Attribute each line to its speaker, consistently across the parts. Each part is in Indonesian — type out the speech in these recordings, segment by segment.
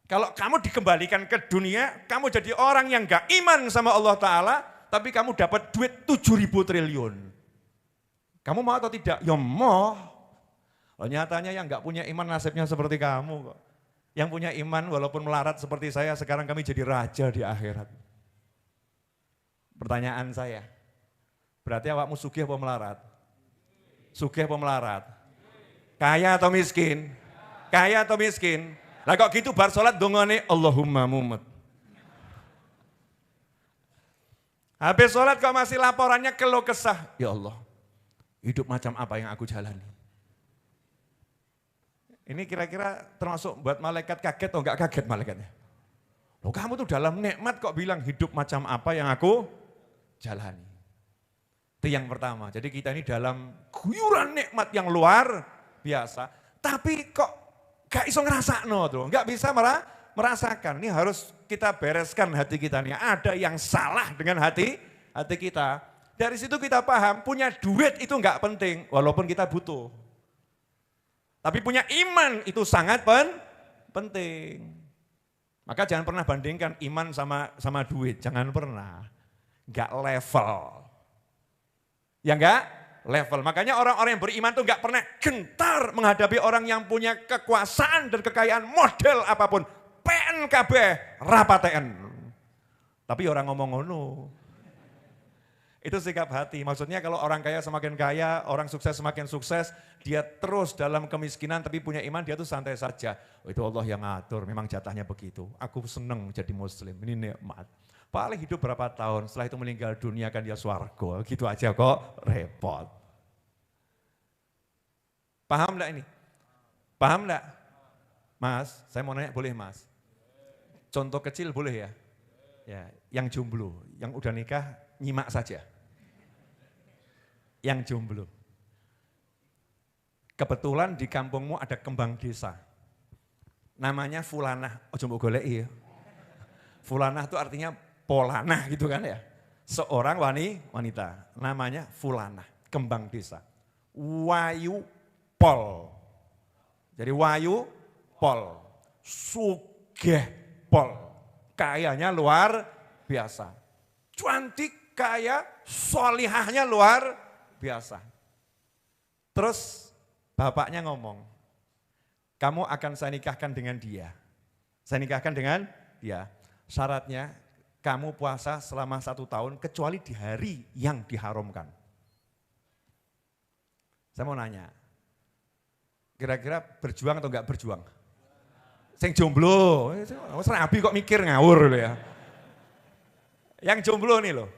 Speaker 1: Kalau kamu dikembalikan ke dunia, kamu jadi orang yang gak iman sama Allah Ta'ala, tapi kamu dapat duit 7.000 triliun. Kamu mau atau tidak? Ya mau. Nyatanya yang gak punya iman nasibnya seperti kamu kok. Yang punya iman walaupun melarat seperti saya, sekarang kami jadi raja di akhirat. Pertanyaan saya, berarti awakmu sugih apa melarat? Sugih apa melarat? Kaya atau miskin? Kaya atau miskin? Lah kok gitu bar salat dongane Allahumma mumet. Habis salat kok masih laporannya keluh kesah. Ya Allah, hidup macam apa yang aku jalani? Ini kira-kira termasuk buat malaikat kaget atau enggak kaget malaikatnya? Loh kamu tuh dalam nikmat kok bilang hidup macam apa yang aku jalani. Itu yang pertama. Jadi kita ini dalam guyuran nikmat yang luar biasa. Tapi kok gak iso ngerasakno tuh, gak bisa merasakan. Ini harus kita bereskan hati kita nih. Ada yang salah dengan hati kita. Dari situ kita paham punya duit itu gak penting walaupun kita butuh. Tapi punya iman itu sangat penting. Maka jangan pernah bandingkan iman sama duit, jangan pernah. Enggak level. Ya enggak level. Makanya orang-orang yang beriman itu enggak pernah gentar menghadapi orang yang punya kekuasaan dan kekayaan model apapun. PNKB, rapaten. Tapi orang ngomong ngono. Itu sikap hati. Maksudnya kalau orang kaya semakin kaya, orang sukses semakin sukses, dia terus dalam kemiskinan tapi punya iman, dia tuh santai saja. Oh, itu Allah yang ngatur, memang jatahnya begitu. Aku seneng jadi muslim, ini nikmat. Paling hidup berapa tahun, setelah itu meninggal dunia kan dia swarga. Gitu aja kok, repot. Paham enggak ini? Paham enggak? Mas, saya mau nanya boleh mas? Contoh kecil boleh ya? Ya, yang jomblo, yang udah nikah nyimak saja. Yang jomblo. Kebetulan di kampungmu ada kembang desa. Namanya Fulanah. Oh mbok goleki ya. Fulanah itu artinya polanah gitu kan ya. Seorang wanita. Namanya Fulanah, kembang desa. Wayu Pol. Jadi Wayu Pol. Sugih Pol. Kayanya luar biasa. Cantik, kaya, solihahnya luar biasa. Terus bapaknya ngomong, kamu akan saya nikahkan dengan dia. Saya nikahkan dengan dia. Syaratnya kamu puasa selama 1 tahun kecuali di hari yang diharamkan. Saya mau nanya, kira-kira berjuang atau enggak berjuang? Sing jomblo, serabi kok mikir ngawur loh ya. Yang jomblo nih loh,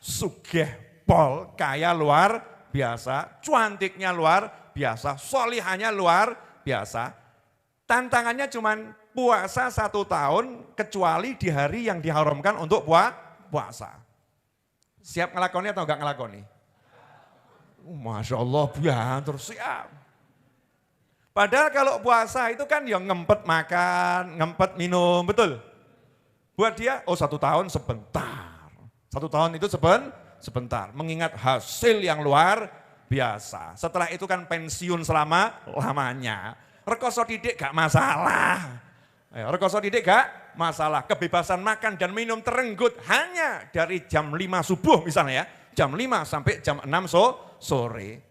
Speaker 1: sugih pol, kaya luar biasa, cantiknya luar biasa, solihahnya luar biasa. Tantangannya cuman puasa 1 tahun kecuali di hari yang diharamkan untuk puasa. Siap ngelakoni atau enggak ngelakoni? Masya Allah, biar siap. Padahal kalau puasa itu kan yang ngempet makan, ngempet minum, betul? Buat dia, 1 tahun sebentar. 1 tahun itu sebentar, mengingat hasil yang luar biasa. Setelah itu kan pensiun selama-lamanya. Rekoso didik gak masalah. Rekoso didik gak masalah. Kebebasan makan dan minum terenggut hanya dari jam 5 subuh misalnya ya. Jam 5 sampai jam 6 sore.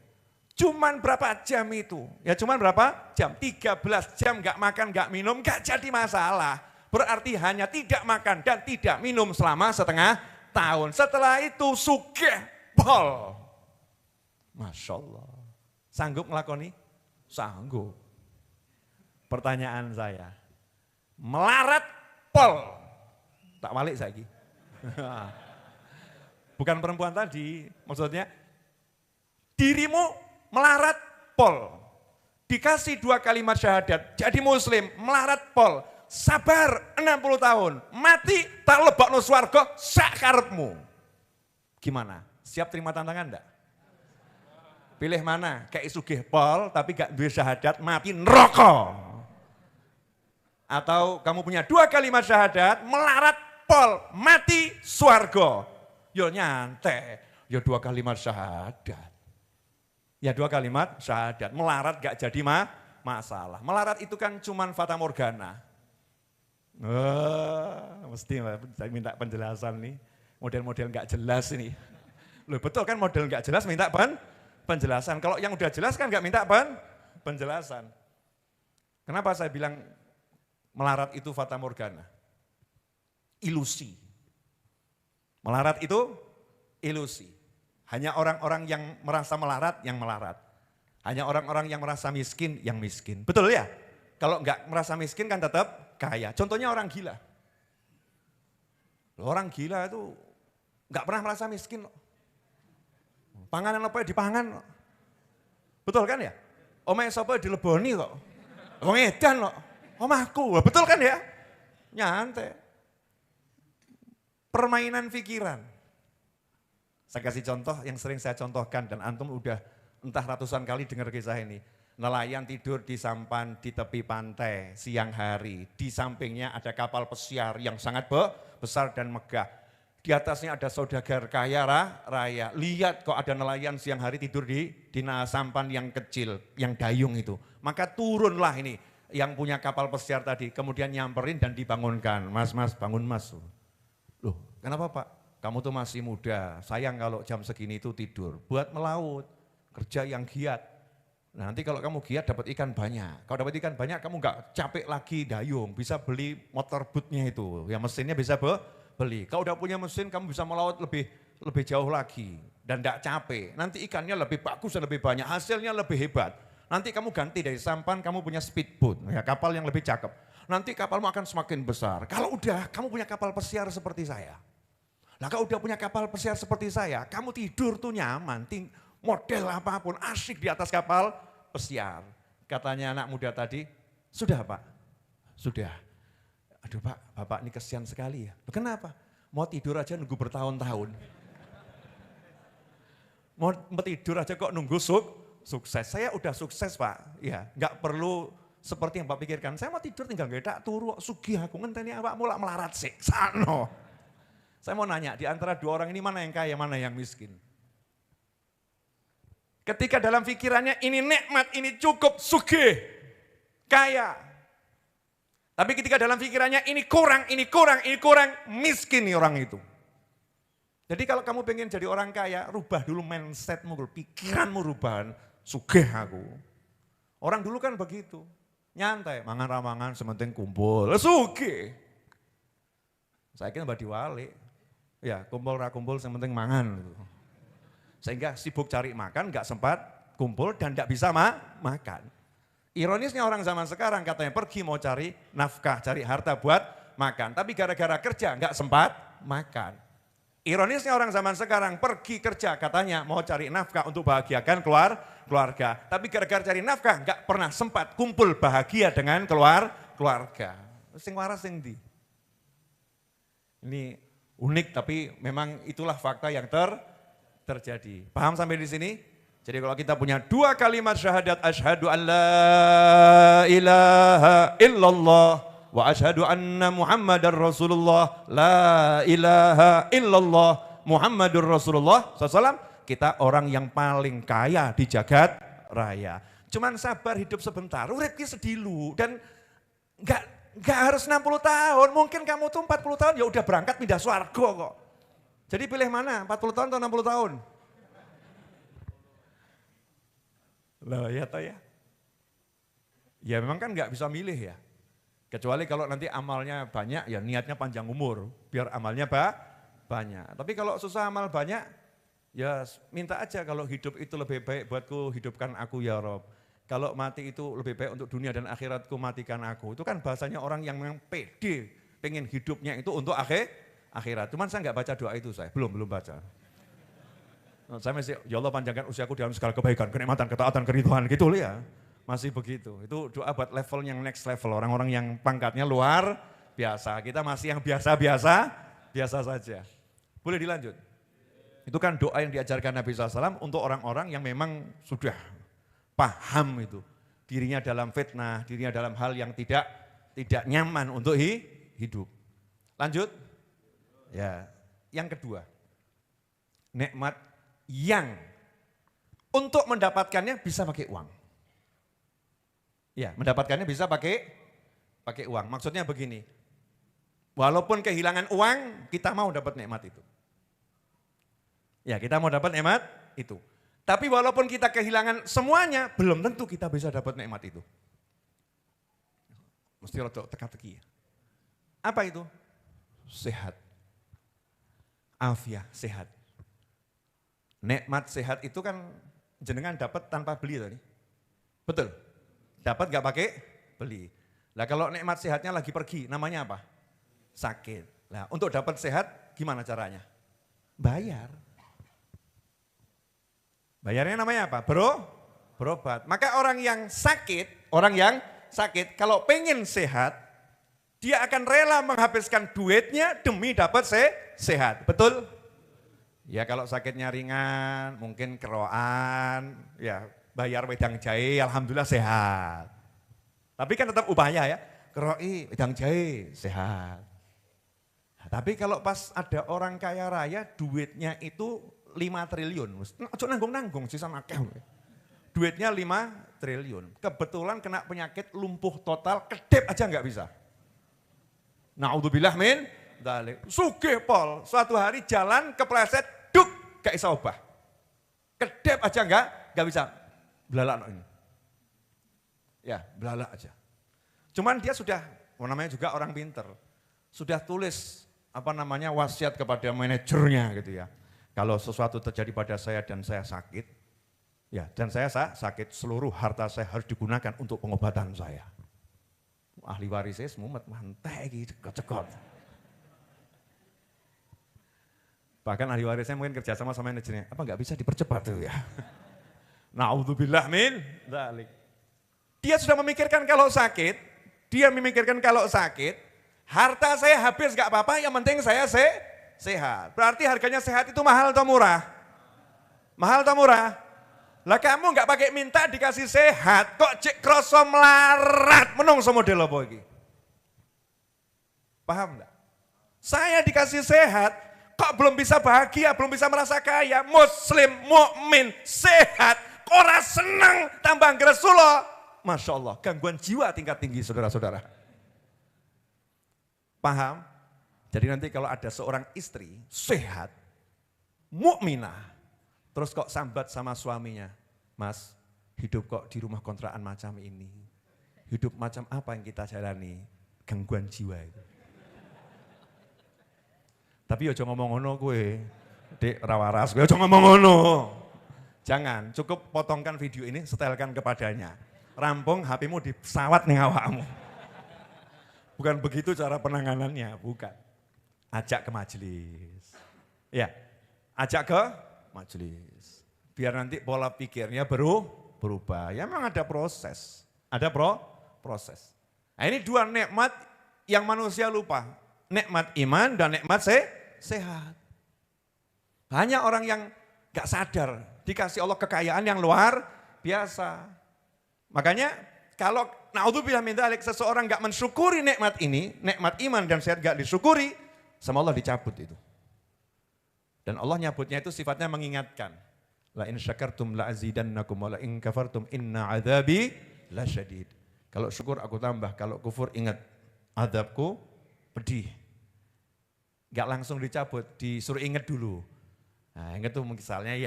Speaker 1: Cuman berapa jam itu? Ya cuman berapa jam? 13 jam gak makan, gak minum, gak jadi masalah. Berarti hanya tidak makan dan tidak minum selama setengah tahun. Setelah itu sugih pol. Masya Allah. Sanggup ngelakoni? Sanggup. Pertanyaan saya, melarat pol. Tak balik lagi. Bukan perempuan tadi, maksudnya dirimu melarat pol, dikasih 2 kalimat syahadat, jadi muslim, melarat pol, sabar 60 tahun, mati tak lebokno swarga sak karepmu. Gimana? Siap terima tantangan enggak? Pilih mana? Kayak sugih pol tapi gak duwe syahadat, mati neraka. Atau kamu punya 2 kalimat syahadat, melarat pol, mati swarga. Yo nyantai, yo 2 kalimat syahadat. Ya 2 kalimat syahadat, melarat gak jadi masalah. Melarat itu kan cuman fata morgana. Mesti saya minta penjelasan nih. Model-model nggak jelas ini. Loh betul kan model nggak jelas minta penjelasan. Kalau yang udah jelas kan nggak minta penjelasan. Kenapa saya bilang melarat itu fata morgana? Ilusi. Melarat itu ilusi. Hanya orang-orang yang merasa melarat yang melarat. Hanya orang-orang yang merasa miskin yang miskin. Betul ya? Kalau nggak merasa miskin kan tetap kaya. Contohnya orang gila. Orang gila itu nggak pernah merasa miskin. Panganan apa dipangan. Betul kan ya? Omahe sapa dileboni kok. Wong edan kok. Omahku. Betul kan ya? Nyantai. Permainan pikiran. Saya kasih contoh yang sering saya contohkan dan antum udah entah ratusan kali dengar kisah ini. Nelayan tidur di sampan di tepi pantai siang hari. Di sampingnya ada kapal pesiar yang sangat besar dan megah. Di atasnya ada saudagar kaya raya. Lihat kok ada nelayan siang hari tidur di sampan yang kecil, yang dayung itu. Maka turunlah ini yang punya kapal pesiar tadi. Kemudian nyamperin dan dibangunkan. Mas, bangun mas. Loh kenapa Pak? Kamu tuh masih muda, sayang kalau jam segini itu tidur. Buat melaut, kerja yang giat. Nah, nanti kalau kamu giat dapat ikan banyak. Kalau dapat ikan banyak kamu nggak capek lagi dayung, bisa beli motor bootnya itu. Ya mesinnya bisa beli. Kalau udah punya mesin kamu bisa melaut lebih jauh lagi. Dan nggak capek. Nanti ikannya lebih bagus dan lebih banyak, hasilnya lebih hebat. Nanti kamu ganti dari sampan, kamu punya speedboat, ya kapal yang lebih cakep. Nanti kapalmu akan semakin besar. Kalau udah kamu punya kapal pesiar seperti saya. Nah kalau udah punya kapal pesiar seperti saya, kamu tidur tuh nyaman, model apapun, asyik di atas kapal pesiar. Katanya anak muda tadi, sudah Pak? Sudah. Aduh Pak, Bapak ini kesian sekali ya. Kenapa? Mau tidur aja nunggu bertahun-tahun. Mau tidur aja kok nunggu sukses. Saya udah sukses Pak, ya nggak perlu seperti yang Bapak pikirkan. Saya mau tidur tinggal ngedak turu, sugih aku ngenteni awak mulak melarat sih, sano. Saya mau nanya, di antara dua orang ini mana yang kaya, mana yang miskin? Ketika dalam pikirannya ini nikmat, ini cukup, sugih, kaya. Tapi ketika dalam pikirannya ini kurang, miskin nih orang itu. Jadi kalau kamu pengen jadi orang kaya, rubah dulu mindsetmu, pikiranmu rubah, sugih aku. Orang dulu kan begitu, nyantai, mangan-ramangan, sementing kumpul, sugih. Saya kira mbak diwalik. Ya kumpul rakumpul yang penting mangan. Sehingga sibuk cari makan, gak sempat kumpul dan gak bisa makan. Ironisnya orang zaman sekarang katanya pergi mau cari nafkah, cari harta buat makan. Tapi gara-gara kerja gak sempat makan. Ironisnya orang zaman sekarang pergi kerja katanya mau cari nafkah untuk bahagiakan keluarga. Tapi gara-gara cari nafkah gak pernah sempat kumpul bahagia dengan keluarga. Sing waras sing ndi? Ini unik tapi memang itulah fakta yang terjadi. Paham sampai di sini? Jadi kalau kita punya dua kalimat syahadat asyhadu an la ilaha illallah wa asyhadu anna muhammadar rasulullah la ilaha illallah muhammadur rasulullah SAW, kita orang yang paling kaya di jagat raya. Cuman sabar hidup sebentar, urip ki sedilu dan Enggak harus 60 tahun, mungkin kamu tuh 40 tahun ya udah berangkat pindah swarga kok. Jadi pilih mana, 40 tahun atau 60 tahun? Loh ya toh ya. Ya memang kan enggak bisa milih ya. Kecuali kalau nanti amalnya banyak ya niatnya panjang umur, biar amalnya banyak. Tapi kalau susah amal banyak, ya minta aja kalau hidup itu lebih baik buatku, hidupkan aku ya Rob. Kalau mati itu lebih baik untuk dunia dan akhiratku, matikan aku. Itu kan bahasanya orang yang memang pede, pengen hidupnya itu untuk akhirat. Cuman saya nggak baca doa itu saya, belum baca. Saya masih, ya Allah panjangkan usiaku dalam segala kebaikan, kenikmatan, ketaatan, keridhaan gitu ya. Masih begitu, itu doa buat level yang next level, orang-orang yang pangkatnya luar biasa. Kita masih yang biasa saja. Boleh dilanjut? Itu kan doa yang diajarkan Nabi SAW untuk orang-orang yang memang sudah paham itu dirinya dalam fitnah, dirinya dalam hal yang tidak nyaman untuk hidup. Lanjut. Ya, yang kedua. Nikmat yang untuk mendapatkannya bisa pakai uang. Ya, mendapatkannya bisa pakai uang. Maksudnya begini. Walaupun kehilangan uang, kita mau dapat nikmat itu. Ya, kita mau dapat nikmat itu. Tapi walaupun kita kehilangan semuanya, belum tentu kita bisa dapat nikmat itu. Mesti rada teka-teki ya. Apa itu? Sehat. Afiah, sehat. Nikmat sehat itu kan jenengan dapat tanpa beli tadi. Betul? Dapat gak pakai beli. Nah kalau nikmat sehatnya lagi pergi, namanya apa? Sakit. Nah untuk dapat sehat gimana caranya? Bayar. Bayarnya namanya apa? Berobat. Maka orang yang sakit kalau pengen sehat, dia akan rela menghabiskan duitnya demi dapat sehat. Betul? Ya kalau sakitnya ringan, mungkin keroan, ya bayar wedang jahe, alhamdulillah sehat. Tapi kan tetap upaya ya, keroi, wedang jahe, sehat. Nah, tapi kalau pas ada orang kaya raya, duitnya itu 5 triliun. Ojo nanggung-nanggung sisa akeh. Duitnya 5 triliun. Kebetulan kena penyakit lumpuh total, kedep aja nggak bisa. Na'udzubillah min dzalik. Sugih pol, suatu hari jalan kepleset, duk, gak bisa obah. Kedep aja nggak bisa. Belalak ini. Ya, belalak aja. Cuman dia sudah, namanya juga orang pinter, sudah tulis wasiat kepada manajernya gitu ya. Kalau sesuatu terjadi pada saya dan saya sakit, ya dan saya sakit, seluruh harta saya harus digunakan untuk pengobatan saya. Ahli warisnya semumet mantek gitu, cekot. Bahkan ahli warisnya mungkin kerja sama manajernya, apa nggak bisa dipercepat tuh ya. Na'udzubillah min dzalik. Dia sudah memikirkan kalau sakit, harta saya habis gak apa-apa, yang penting saya sehat. Berarti harganya sehat itu mahal atau murah? Mahal atau murah? Lah kamu gak pakai minta dikasih sehat, kok cek kroso melarat, menungso model apa iki? Paham enggak? Saya dikasih sehat, kok belum bisa bahagia, belum bisa merasa kaya, muslim, mukmin, sehat, ora senang tambah Rasulullah. Masya Allah, gangguan jiwa tingkat tinggi saudara-saudara. Paham? Jadi nanti kalau ada seorang istri sehat, mukminah, terus kok sambat sama suaminya, Mas, hidup kok di rumah kontrakan macam ini, hidup macam apa yang kita jalani, gangguan jiwa itu. Tapi ojo ngomong ngono gue, dek rawaras gue, ojo ngomong ngono. Jangan, cukup potongkan video ini, setelkan kepadanya. Rampung HP-mu di pesawat nih awakmu. Bukan begitu cara penanganannya, bukan. Ajak ke majelis. Ya, ajak ke majelis. Biar nanti pola pikirnya berubah. Ya memang ada proses. Ada proses. Nah ini dua nikmat yang manusia lupa. Nikmat iman dan nikmat sehat. Banyak orang yang gak sadar, dikasih Allah kekayaan yang luar biasa. Makanya kalau naudzubillah min dzalik seseorang gak mensyukuri nikmat ini, nikmat iman dan sehat gak disyukuri, sama Allah dicabut itu. Dan Allah nyabutnya itu sifatnya mengingatkan. La in syakartum la azidannakum wa la in kafartum inna adzabi lasyadid. Kalau syukur aku tambah, kalau kufur ingat azabku pedih. Gak langsung dicabut, disuruh ingat dulu. Nah ingat tuh misalnya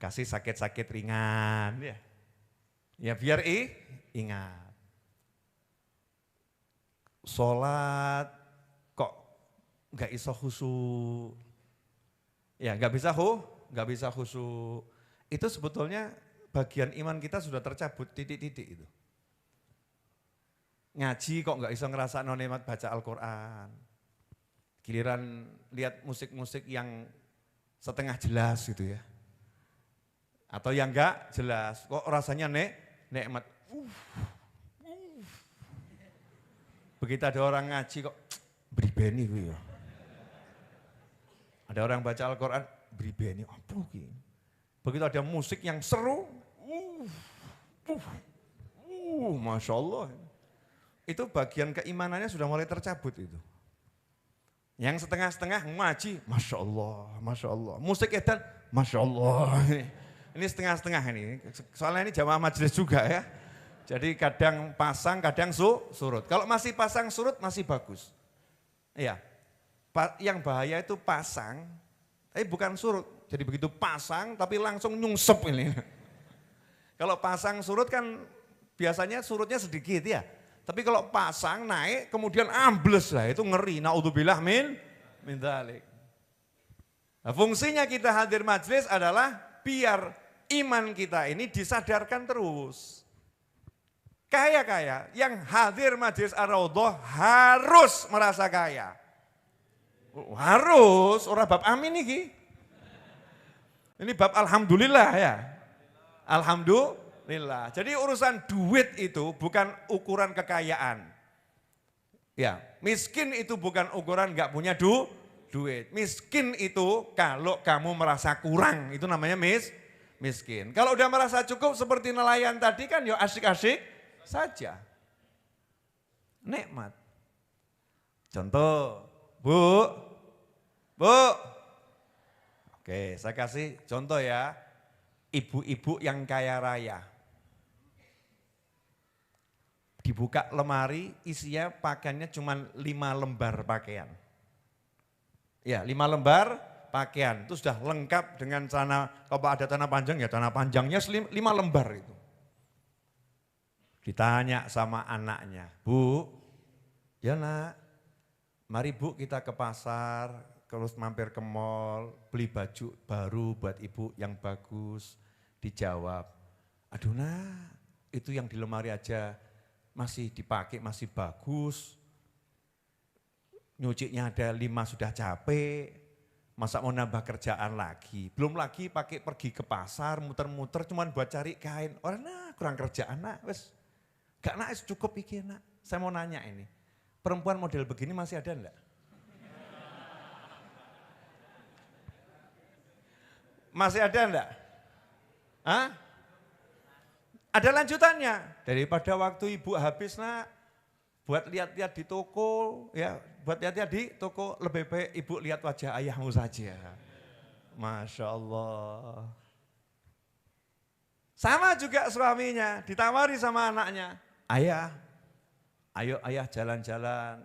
Speaker 1: kasih sakit-sakit ringan ya. Ya biar ingat. Sholat kok gak iso khusyuk. Ya gak bisa khusyuk. Itu sebetulnya bagian iman kita sudah tercabut titik-titik itu. Ngaji kok gak iso ngerasa nikmat baca Al-Quran. Giliran lihat musik-musik yang setengah jelas gitu ya. Atau yang enggak jelas, kok rasanya nikmat. Begitu ada orang ngaji kok bribeni gitu ya. Ada orang baca Al-Quran, bribeni apa gitu. Begitu ada musik yang seru, Masya Allah. Itu bagian keimanannya sudah mulai tercabut itu. Yang setengah-setengah ngaji, Masya Allah, Masya Allah. Musik edan, Masya Allah. Ini setengah-setengah ini, soalnya ini jamaah majelis juga ya. Jadi kadang pasang, kadang surut. Kalau masih pasang surut masih bagus. Iya, yang bahaya itu pasang, tapi bukan surut. Jadi begitu pasang tapi langsung nyungsep ini. Kalau pasang surut kan biasanya surutnya sedikit ya. Tapi kalau pasang naik kemudian ambles lah, itu ngeri. Naudzubillah min dzalik. Nah, fungsinya kita hadir majelis adalah biar iman kita ini disadarkan terus. Kaya-kaya yang hadir majelis Ar-Raudhah harus merasa kaya. Harus, orang bab amin ini. Ini bab alhamdulillah ya. Alhamdulillah. Jadi urusan duit itu bukan ukuran kekayaan. Ya, miskin itu bukan ukuran nggak punya duit. Miskin itu kalau kamu merasa kurang, itu namanya miskin. Kalau udah merasa cukup seperti nelayan tadi kan ya asik-asik saja. Nikmat. Contoh, Bu. Oke, saya kasih contoh ya. Ibu-ibu yang kaya raya. Dibuka lemari, isinya pakaiannya cuma 5 lembar pakaian. Ya, 5 lembar pakaian. Itu sudah lengkap dengan celana, kalau ada celana panjang ya celana panjangnya 5 lembar itu. Ditanya sama anaknya, Bu, ya nak, mari Bu kita ke pasar, terus mampir ke mall, beli baju baru buat ibu yang bagus. Dijawab, aduh nak, itu yang di lemari aja masih dipakai, masih bagus. Nyucinya ada 5 sudah capek, masa mau nambah kerjaan lagi. Belum lagi pakai pergi ke pasar, muter-muter cuman buat cari kain. Orang nak kurang kerjaan nak, wes gak nak cukup iki nak. Saya mau nanya ini, perempuan model begini masih ada enggak? Masih ada enggak? Hah? Ada lanjutannya. Daripada waktu ibu habis nak, buat lihat-lihat di toko, ya, buat lihat-lihat di toko, lebih baik ibu lihat wajah ayahmu saja. Masya Allah. Sama juga suaminya, ditawari sama anaknya. Ayah, ayo ayah jalan-jalan,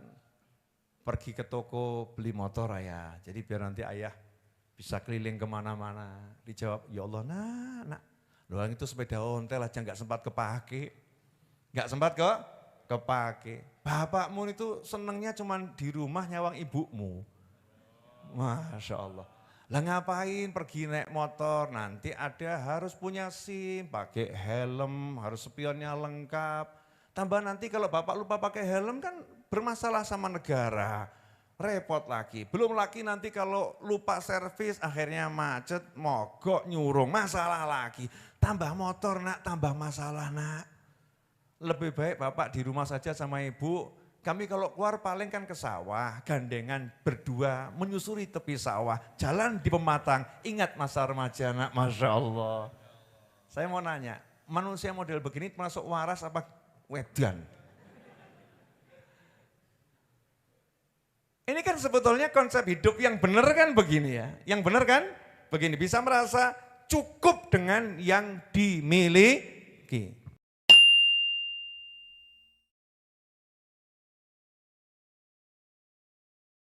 Speaker 1: pergi ke toko beli motor ayah. Jadi biar nanti ayah bisa keliling kemana-mana. Dijawab, ya Allah nak, loh itu sepeda ontel aja gak sempat kepake. Gak sempat kepake. Bapakmu itu senengnya cuman di rumah nyawang ibumu. Masya Allah. Lah ngapain pergi naik motor, nanti ada harus punya SIM, pakai helm, harus spionnya lengkap. Tambah nanti kalau bapak lupa pakai helm kan bermasalah sama negara. Repot lagi, belum lagi nanti kalau lupa servis akhirnya macet, mogok, nyurung, masalah lagi. Tambah motor nak, tambah masalah nak. Lebih baik bapak di rumah saja sama ibu, kami kalau keluar paling kan ke sawah, gandengan berdua menyusuri tepi sawah, jalan di pematang, ingat masa remaja nak, Masya Allah. Saya mau nanya, manusia model begini termasuk waras apa wedan? Ini kan sebetulnya konsep hidup yang benar kan begini ya. Yang benar kan begini, bisa merasa cukup dengan yang dimiliki.